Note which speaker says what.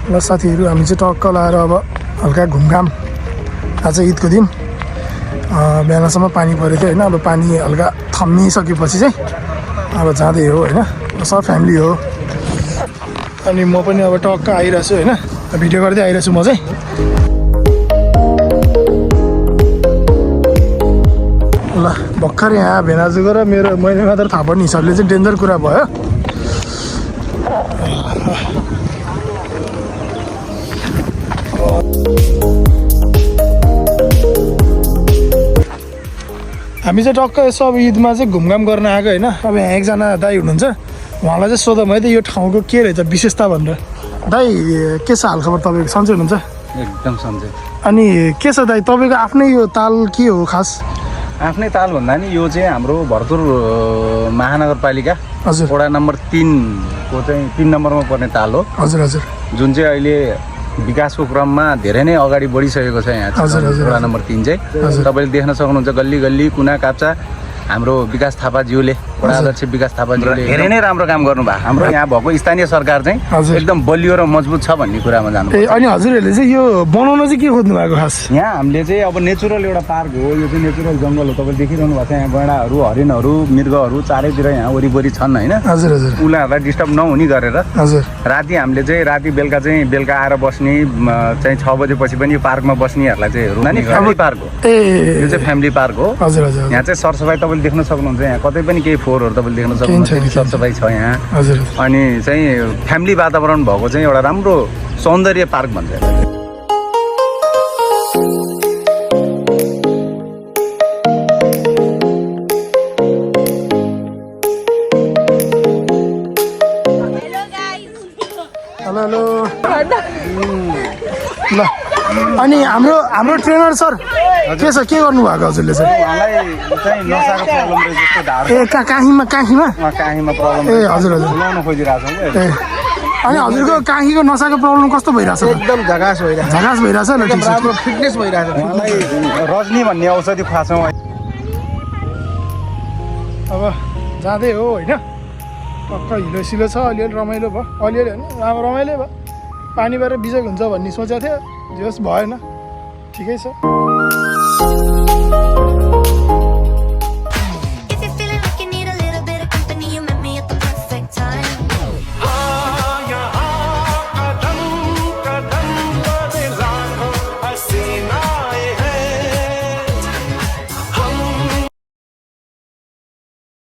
Speaker 1: ल साथीहरू हामी चाहिँ टक्क लाएर अब हल्का घुमघाम। आज ईदको दिन बिहानसम्म पानी परेको थियो होइन। अब पानी हल्का थमिसकेपछि चाहिँ अब जाँदै हो होइन। सब फ्यामिली हो अनि म पनि अब टक्क आइरहेको छु होइन। भिडियो गर्दै आइरहेको छु म चाहिँ। ल भर्खर यहाँ भेनाजुको र मेरो मैले मात्र थाहा पर्ने हिसाबले चाहिँ डेन्जर कुरा भयो। हामी चाहिँ टक्क यसो अब ईदमा चाहिँ घुमघाम गर्न आएको होइन। अब यहाँ एकजना दाइ हुनुहुन्छ, उहाँलाई चाहिँ सोधौँ है त यो ठाउँको के रहेछ विशेषता भनेर। दाइ के छ हालखबर तपाईँको, सन्चै हुनुहुन्छ?
Speaker 2: एकदम सन्चै।
Speaker 1: अनि के छ दाइ तपाईँको आफ्नै यो ताल के हो खास?
Speaker 2: आफ्नै ताल भन्दा नि यो चाहिँ हाम्रो भरतपुर महानगरपालिका
Speaker 1: हजुर
Speaker 2: वडा नम्बर 3 को चाहिँ 3 नम्बरमा पर्ने ताल हो।
Speaker 1: हजुर हजुर।
Speaker 2: जुन चाहिँ अहिले विकासको क्रममा धेरै नै अगाडि बढिसकेको छ यहाँ वडा नम्बर 3 चाहिँ। तपाईँले देख्न सक्नुहुन्छ गल्ली गल्ली कुना काप्चा हाम्रो विकास थापाज्यूले, वडा अध्यक्ष विकास थापाज्यूले धेरै नै राम्रो काम गर्नुभएको। हाम्रो यहाँ भएको स्थानीय सरकार चाहिँ एकदम बलियो र मजबुत छ भन्ने कुरामा जानु।
Speaker 1: अनि हजुरहरूले चाहिँ यो बनाउन चाहिँ के खोज्नु भएको खास?
Speaker 2: यहाँ हामीले चाहिँ अब नेचुरल एउटा पार्क हो, यो चाहिँ नेचुरल जङ्गल हो। तपाईँले देखिरहनु भएको छ यहाँ गैँडाहरू, हरिणहरू, मृगहरू चारैतिर यहाँ वरिपरि छन् होइन।
Speaker 1: हजुर हजुर।
Speaker 2: उनीहरूलाई डिस्टर्ब नहुने गरेर
Speaker 1: हजुर
Speaker 2: राति हामीले चाहिँ बेलुका आएर बस्ने चाहिँ 6 बजेपछि पनि यो पार्कमा बस्नेहरूलाई चाहिँ हेर्नु नि फ्यामिली पार्क हो। यो चाहिँ फ्यामिली पार्क हो।
Speaker 1: हजुर हजुर।
Speaker 2: यहाँ चाहिँ सरसफाइ तपाईँले देख्न सक्नुहुन्छ, यहाँ कतै पनि केही फोहोरहरू तपाईँले देख्न सक्नुहुन्छ, सरसफाइ छ यहाँ।
Speaker 1: हजुर।
Speaker 2: अनि चाहिँ फ्यामिली वातावरण भएको चाहिँ एउटा राम्रो सौन्दर्य पार्क भन्छ।
Speaker 1: हेलो ल अनि हाम्रो ट्रेनर सर के छ, के गर्नु भएको हजुरले चाहिँ?
Speaker 2: उहाँलाई चाहिँ नसाको प्रब्लम रहेछ जस्तो ढाड।
Speaker 1: ए काहीँमा
Speaker 2: काहीँमा प्रब्लम।
Speaker 1: ए हजुर हजुर।
Speaker 2: बोलाउन खोजिरहेको छौँ
Speaker 1: ए अनि हजुरको काहीँको नसाको प्रब्लम कस्तो भइरहेछ?
Speaker 3: एकदम झगास भइरहेछ।
Speaker 1: झगास भइरहेछ ल, ठिक छ।
Speaker 3: राम्रो फिटनेस भइरहेछ।
Speaker 2: उहाँलाई रजनी भन्ने औषधि खुवाछौँ।
Speaker 1: अब जाँदै हो होइन। टक्क हिलो छ, अलिअलि रमाइलो भयो। अलिअलि होइन अब रमाइलो भयो। पानी भएर बिजोग हुन्छ भन्ने सोचेको थियो, जे होस् भएन, ठिकै छ।